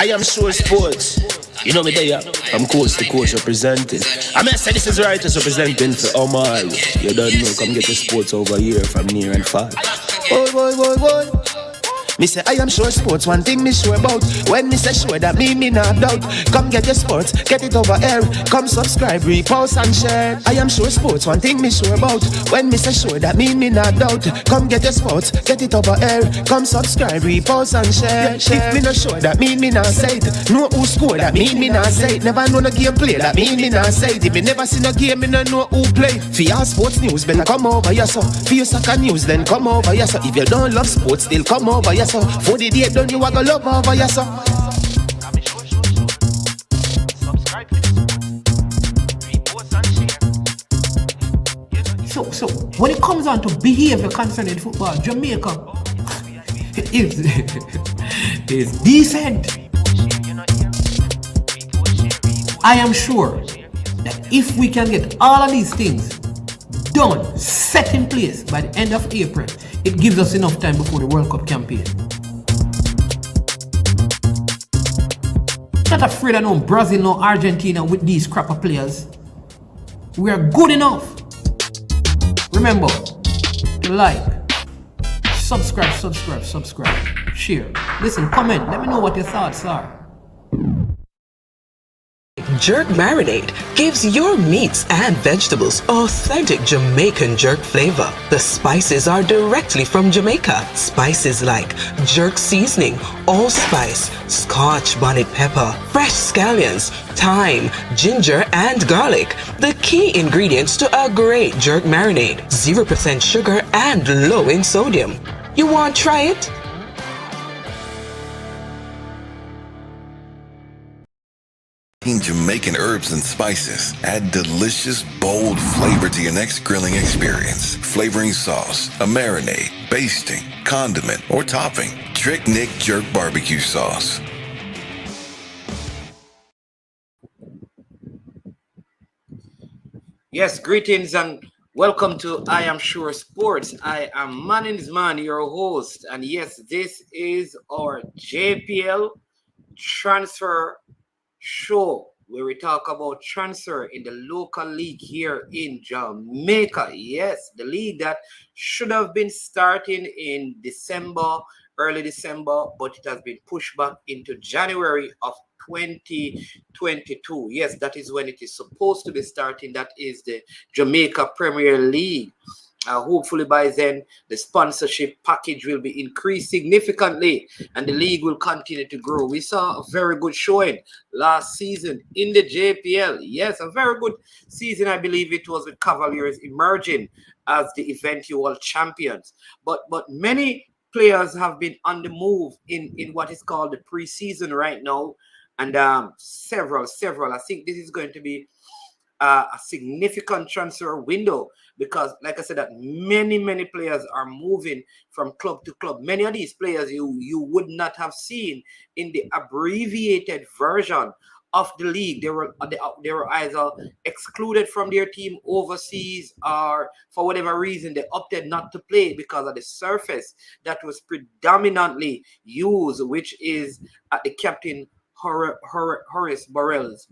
I am sure sports. You know me there, I'm coast to coast representing. I mean, I say this is righteous representing for Omar. You don't know, come get the sports over here from near and far. Boy. Me say I am sure sports, one thing me sure about. When me say sure, that me not doubt. Come get your sports, get it over here. Come subscribe, repost and share. I am sure sports, one thing me sure about. When me say sure, that me not doubt. Come get your sports, get it over here. Come subscribe, repost and share. If me not sure, that me not say it. Know who score, that me not say it. Never know no game play, that me not say it. If me never seen a game, me no know who play. For your sports news, better come over here so. For your soccer news, then come over here so. If you don't love sports, still come over here so. For the day done, you a go love over here so. So when it comes on to behavior concerning football, Jamaica is decent. I am sure that if we can get all of these things done, set in place by the end of April, it gives us enough time before the World Cup campaign. Not afraid of no Brazil, no Argentina with these crap of players. We are good enough. Remember to like, subscribe, share. Listen, comment. Let me know what your thoughts are. Jerk Marinade gives your meats and vegetables authentic Jamaican jerk flavor. The spices are directly from Jamaica. Spices like jerk seasoning, allspice, Scotch bonnet pepper, fresh scallions, thyme, ginger, and garlic. The key ingredients to a great jerk marinade. 0% sugar and low in sodium. You want to try it? Jamaican herbs and spices add delicious, bold flavor to your next grilling experience. Flavoring sauce, a marinade, basting, condiment, or topping. Trick Nick Jerk Barbecue Sauce. Yes, greetings and welcome to I Am Sure Sports. I am Man, your host. And yes, this is our JPL transfer show where we talk about transfer in the local league here in Jamaica. Yes, the league that should have been starting in early December, but it has been pushed back into January of 2022. Yes, that is when it is supposed to be starting. That is the Jamaica Premier League. Hopefully by then the sponsorship package will be increased significantly and the league will continue to grow. We saw a very good showing last season in the JPL. Yes, a very good season. I believe it was with Cavaliers emerging as the eventual champions. But many players have been on the move in what is called the preseason right now. And several. I think this is going to be a significant transfer window because, like I said, that many players are moving from club to club. Many of these players you would not have seen in the abbreviated version of the league. They were either excluded from their team overseas or for whatever reason they opted not to play because of the surface that was predominantly used, which is at the Captain Horace Burrell's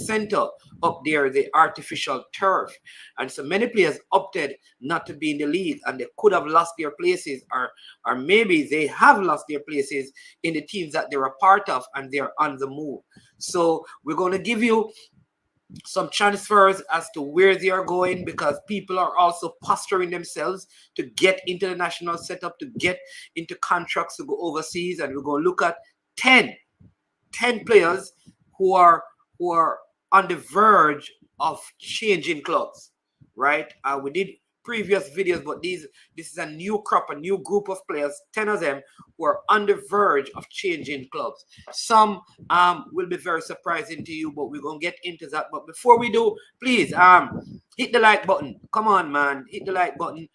center up there, the artificial turf. And so many players opted not to be in the league and they could have lost their places or maybe they have lost their places in the teams that they're a part of and they're on the move. So we're going to give you some transfers as to where they are going because people are also posturing themselves to get into the national setup, to get into contracts to go overseas. And we're going to look at 10 players who are on the verge of changing clubs, right? We did previous videos, but this is a new crop, a new group of players, 10 of them who are on the verge of changing clubs. Some will be very surprising to you, but we're going to get into that. But before we do, please hit the like button. Come on, man. Hit the like button.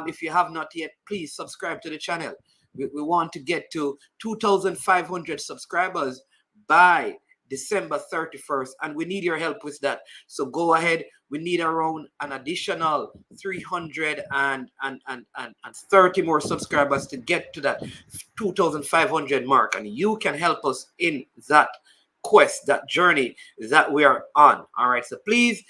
If you have not yet, please subscribe to the channel. We want to get to 2,500 subscribers by December 31st, and we need your help with that. So go ahead, we need around an additional 330 more subscribers to get to that 2,500 mark. And you can help us in that quest, that journey that we are on. All right. So please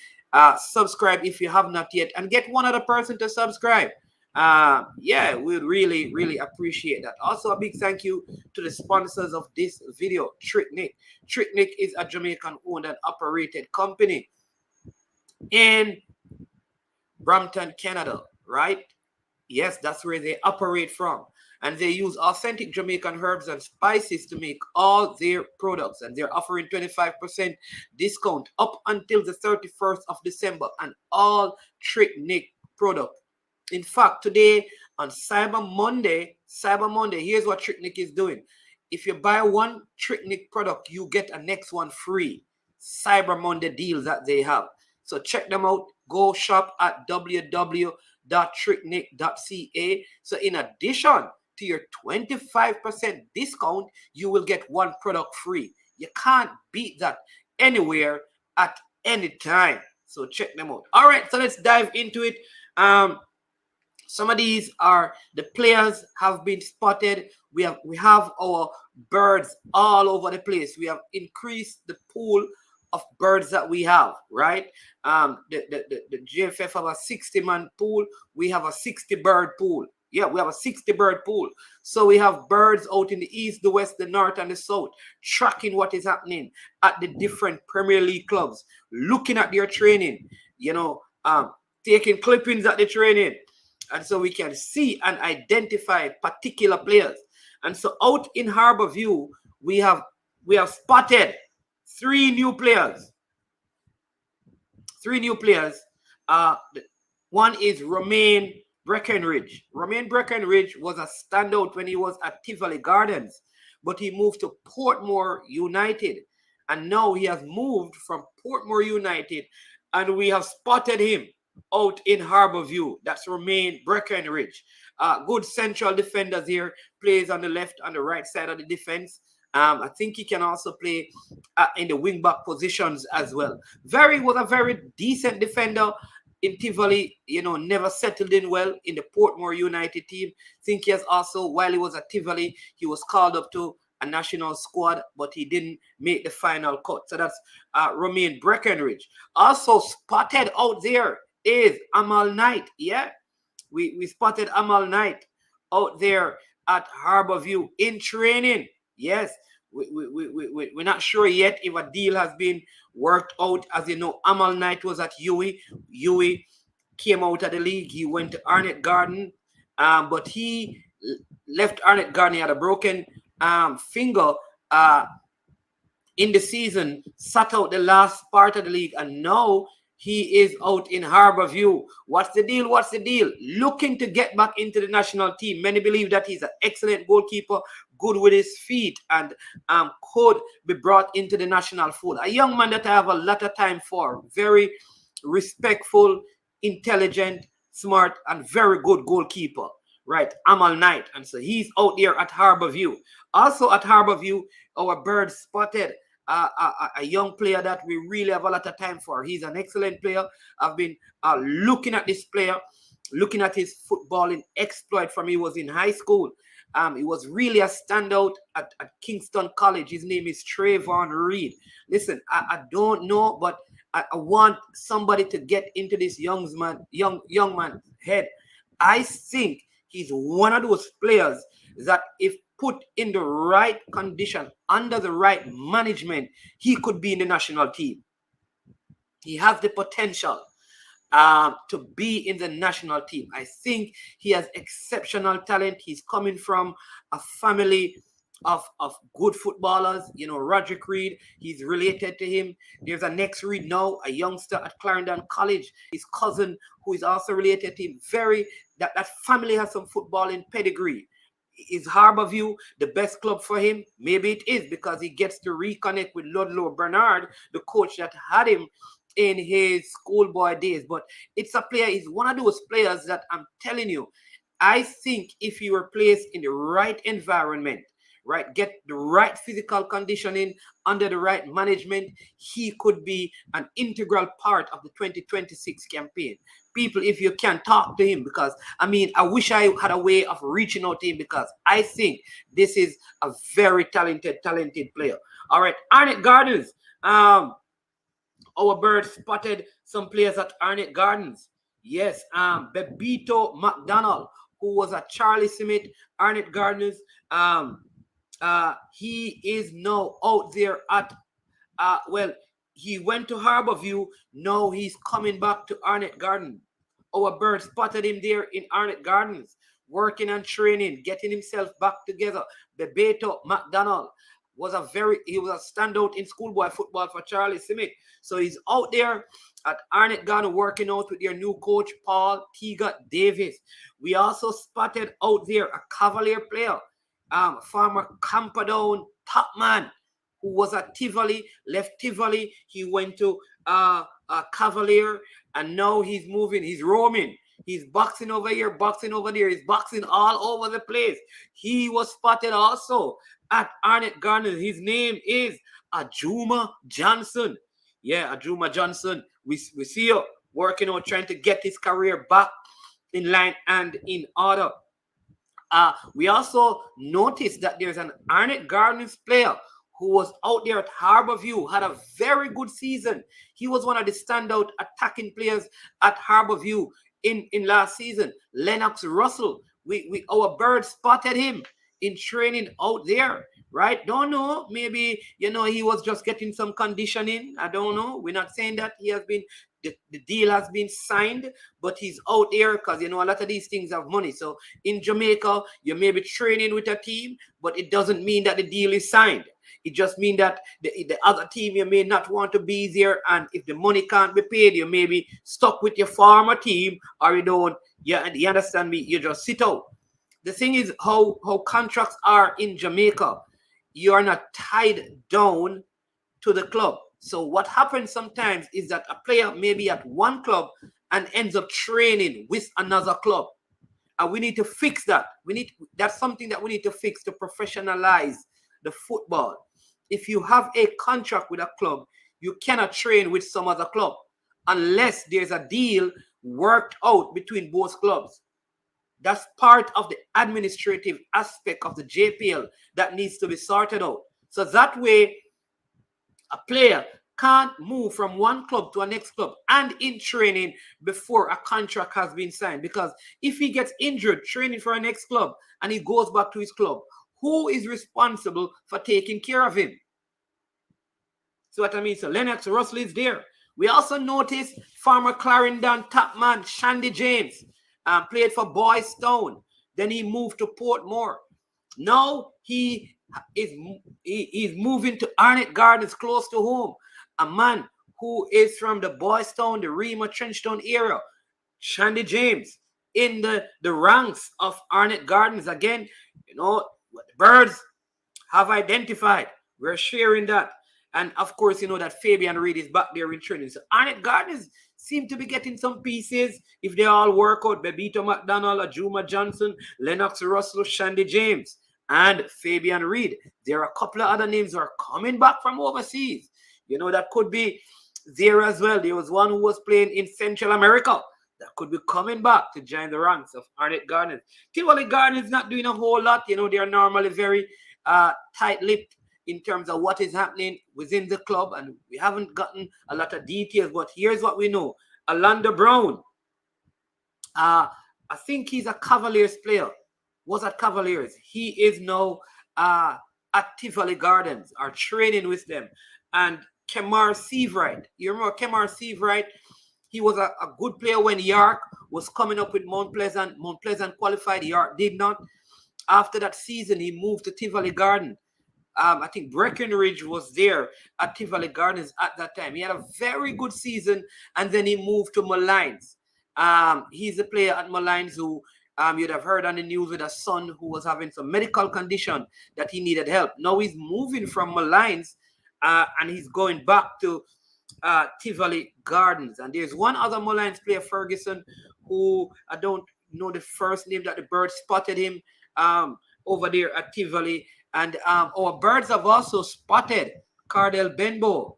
subscribe if you have not yet, and get one other person to subscribe. Yeah, we'd really appreciate that. Also, a big thank you to the sponsors of this video, Trick Nick. Trick Nick is a Jamaican owned and operated company in Brampton, Canada, right? Yes, that's where they operate from. And they use authentic Jamaican herbs and spices to make all their products. And they're offering 25% discount up until the 31st of December on all Trick Nick products. In fact, today on Cyber Monday, here's what Trick Nick is doing. If you buy one Trick Nick product, you get a next one free. Cyber Monday deals that they have. So check them out. Go shop at www.tricknick.ca. So in addition to your 25% discount, you will get one product free. You can't beat that anywhere at any time. So check them out. All right, so let's dive into it. Some of these are the players have been spotted. We have our birds all over the place. We have increased the pool of birds that we have, right? The JFF have a 60-man pool. We have a 60-bird pool. Yeah, we have a 60-bird pool. So we have birds out in the east, the west, the north, and the south, tracking what is happening at the different Premier League clubs, looking at their training, taking clippings at the training. And so we can see and identify particular players. And so out in Harbourview, we have spotted 3 new players. 3 new players. One is Romain Breckenridge. Romain Breckenridge was a standout when he was at Tivoli Gardens, but he moved to Portmore United. And now he has moved from Portmore United, and we have spotted him out in Harbourview. That's Romain Breckenridge. Good central defenders here, plays on the left and the right side of the defense. I think he can also play in the wing-back positions as well. Was a very decent defender in Tivoli, never settled in well in the Portmore United team. I think he has also, while he was at Tivoli, he was called up to a national squad, but he didn't make the final cut. So that's Romain Breckenridge. Also spotted out there is Amal Knight. Yeah, we spotted Amal Knight out there at Harbourview in training. Yes, we're not sure yet if a deal has been worked out. As you know, Amal Knight was at UWI. UWI came out of the league. He went to Arnett Garden, but he left Arnett Garden. He had a broken finger in the season, sat out the last part of the league, and now he is out in Harbourview. What's the deal? Looking to get back into the national team. Many believe that he's an excellent goalkeeper, good with his feet, and could be brought into the national fold. A young man that I have a lot of time for. Very respectful, intelligent, smart, and very good goalkeeper. Right, Amal Knight. And so he's out there at Harbourview. Also at Harbourview, our bird spotted a young player that we really have a lot of time for. He's an excellent player. I've been looking at this player, looking at his footballing exploit from he was in high school. He was really a standout at Kingston College. His name is Trayvon Reed. Listen, I don't know, but I want somebody to get into this young man's head. I think he's one of those players that if put in the right condition, under the right management, he could be in the national team. He has the potential to be in the national team. I think he has exceptional talent. He's coming from a family of good footballers. Roderick Reed, he's related to him. There's a next Reed now, a youngster at Clarendon College. His cousin, who is also related to him. That family has some footballing pedigree. Is Harbourview the best club for him? Maybe it is, because he gets to reconnect with Ludlow Bernard, the coach that had him in his schoolboy days. But it's a player, he's one of those players that I'm telling you, I think if he were placed in the right environment, right, get the right physical conditioning under the right management, he could be an integral part of the 2026 campaign. People, if you can, talk to him, because I mean, I wish I had a way of reaching out to him, because I think this is a very talented player. All right, Arnett Gardens. Our bird spotted some players at Arnett Gardens. Yes, Bebito McDonald, who was at Charlie Smith, Arnett Gardens. He is now out there at, well, he went to Harborview. Now he's coming back to Arnett Garden. Our bird spotted him there in Arnett Gardens, working and training, getting himself back together. Bebeto McDonald he was a standout in schoolboy football for Charlie Smith. So he's out there at Arnett Garden working out with their new coach, Paul Tiga Davis. We also spotted out there a Cavalier player, former Camperdown top man, who was at Tivoli, left Tivoli. He went to Cavalier, and now he's moving, he's roaming. He's boxing over here, boxing over there. He's boxing all over the place. He was spotted also at Arnett Garden. His name is Ajuma Johnson. Yeah, Ajuma Johnson. We see you working on trying to get his career back in line and in order. We also noticed that there's an Arnett Gardens player who was out there at Harborview, had a very good season. He was one of the standout attacking players at Harborview in last season. Lennox Russell, our bird spotted him in training out there, right? Don't know, maybe, he was just getting some conditioning. I don't know. We're not saying that he has been, the deal has been signed, but he's out there because, a lot of these things have money. So in Jamaica, you may be training with a team, but it doesn't mean that the deal is signed. It just means that the other team, you may not want to be there, and if the money can't be paid, you may be stuck with your former team, or you don't. Yeah, you understand me? You just sit out. The thing is how contracts are in Jamaica. You are not tied down to the club. So what happens sometimes is that a player may be at one club and ends up training with another club. And we need to fix that. That's something that we need to fix to professionalize the football. If you have a contract with a club, you cannot train with some other club unless there's a deal worked out between both clubs. That's part of the administrative aspect of the JPL that needs to be sorted out. So that way, a player can't move from one club to a next club and in training before a contract has been signed. Because if he gets injured training for a next club and he goes back to his club, who is responsible for taking care of him? See what I mean? So Lennox Russell is there. We also noticed former Clarendon top man Shandy James played for Boys Town. Then he moved to Portmore. Now he's moving to Arnett Gardens, close to home. A man who is from the Boys Town, the Rema Trenchtown area. Shandy James in the ranks of Arnett Gardens. Again, what the birds have identified. We're sharing that. And of course, that Fabian Reed is back there in training. So Arnett Gardens seem to be getting some pieces if they all work out. Bebito McDonald, Ajuma Johnson, Lennox Russell, Shandy James, and Fabian Reed. There are a couple of other names who are coming back from overseas. That could be there as well. There was one who was playing in Central America that could be coming back to join the ranks of Arnett Gardens. Tivoli Gardens is not doing a whole lot. They are normally very tight-lipped in terms of what is happening within the club, and we haven't gotten a lot of details, but here's what we know. Alanda Brown, I think he's a Cavaliers player, was at Cavaliers. He is now at Tivoli Gardens, are training with them. And Kemar Seavright, you remember Kemar Seavright? He was a good player when York was coming up with Mount Pleasant. Mount Pleasant qualified, York did not. After that season, he moved to Tivoli Garden. I think Breckenridge was there at Tivoli Gardens at that time. He had a very good season, and then he moved to Malines. He's a player at Malines who you'd have heard on the news with a son who was having some medical condition that he needed help. Now he's moving from Malines and he's going back to Tivoli Gardens. And there's one other Malines player, Ferguson, who I don't know the first name that the bird spotted him over there at Tivoli. And our birds have also spotted Cardell Benbow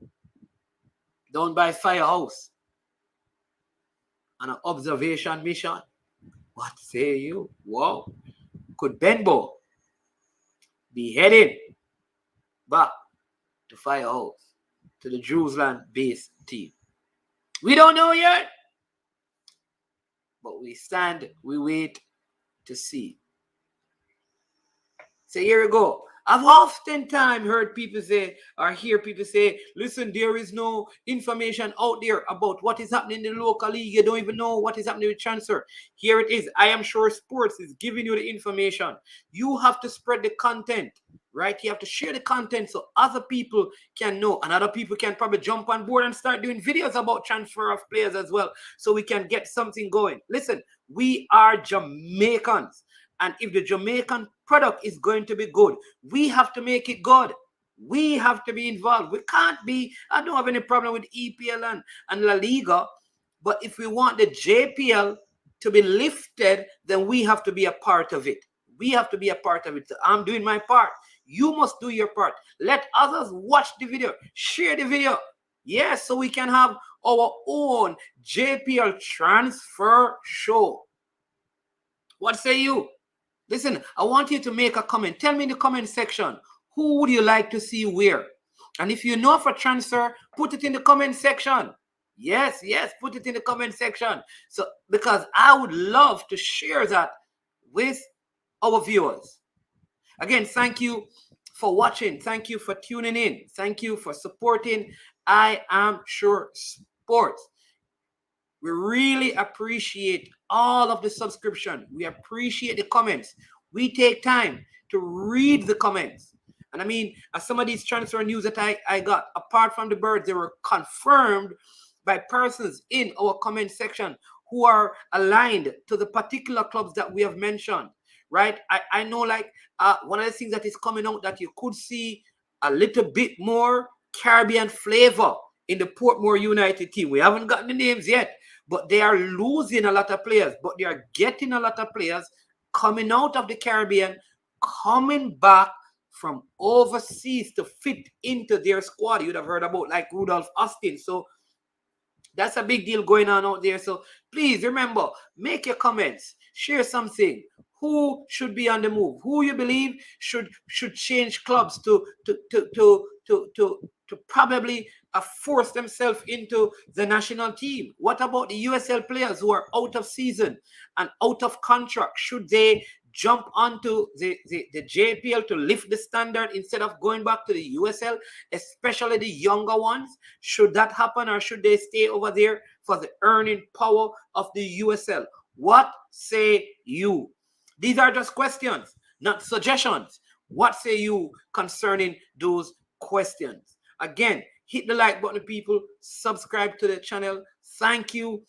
down by Firehouse on an observation mission. What say you? Wow. Could Benbow be heading back to Firehouse, to the Jerusalem based team? We don't know yet, but we wait to see. So here we go. I've oftentimes heard people say, or hear people say, listen, there is no information out there about what is happening in the local league. You don't even know what is happening with transfer. Here it is. I am sure sports is giving you the information. You have to spread the content, right? You have to share the content so other people can know, and other people can probably jump on board and start doing videos about transfer of players as well, so we can get something going. Listen, we are Jamaicans. And if the Jamaican product is going to be good, we have to make it good. We have to be involved. We can't be, I don't have any problem with EPL and La Liga, but if we want the JPL to be lifted, then we have to be a part of it. We have to be a part of it. So I'm doing my part. You must do your part. Let others watch the video. Share the video. Yes, so we can have our own JPL transfer show. What say you? Listen, I want you to make a comment. Tell me in the comment section, who would you like to see where? And if you know for transfer, put it in the comment section. Yes, put it in the comment section. So, because I would love to share that with our viewers. Again, thank you for watching. Thank you for tuning in. Thank you for supporting I Am Sure Sports. We really appreciate all of the subscription. We appreciate the comments. We take time to read the comments. And I mean, some of these transfer news that I got, apart from the birds, they were confirmed by persons in our comment section who are aligned to the particular clubs that we have mentioned, right? I know, like, one of the things that is coming out that you could see a little bit more Caribbean flavor in the Portmore United team. We haven't gotten the names yet, but they are losing a lot of players, but they are getting a lot of players coming out of the Caribbean, coming back from overseas to fit into their squad. You'd have heard about like Rudolph Austin. So that's a big deal going on out there. So please remember, make your comments, share something. Who should be on the move? Who you believe should change clubs to probably force themselves into the national team? What about the USL players who are out of season and out of contract? Should they jump onto the JPL to lift the standard instead of going back to the USL, especially the younger ones? Should that happen, or should they stay over there for the earning power of the USL? What say you? These are just questions, not suggestions. What say you concerning those questions? Again, hit the like button, people. Subscribe to the channel. Thank you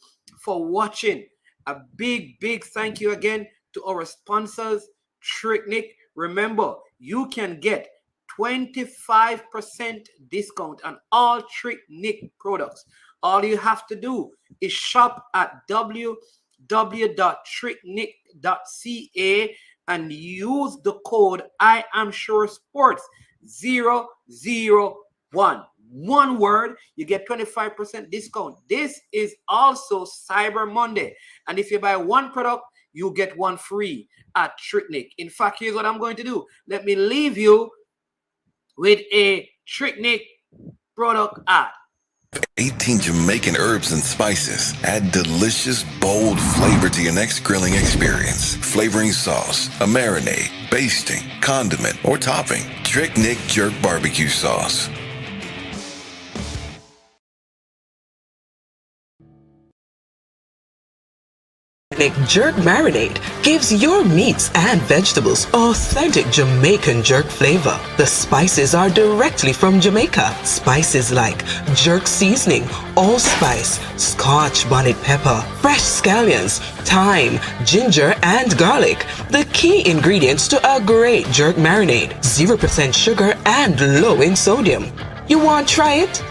for watching. A big thank you again to our sponsors, Tricknick. Remember, you can get 25% discount on all Tricknick products. All you have to do is shop at www.tricknick.ca and use the code I Am Sure Sports 001. One word, you get 25% discount. This is also Cyber Monday, and if you buy one product, you get one free at Tricknick. In fact, here's what I'm going to do. Let me leave you with a Tricknick product ad. 18 Jamaican herbs and spices add delicious, bold flavor to your next grilling experience. Flavoring sauce, a marinade, basting, condiment, or topping. Tricknick Jerk Barbecue Sauce. Jerk Marinade gives your meats and vegetables authentic Jamaican jerk flavor. The spices are directly from Jamaica. Spices like jerk seasoning, allspice, Scotch bonnet pepper, fresh scallions, thyme, ginger, and garlic. The key ingredients to a great jerk marinade. 0% sugar and low in sodium. You want to try it?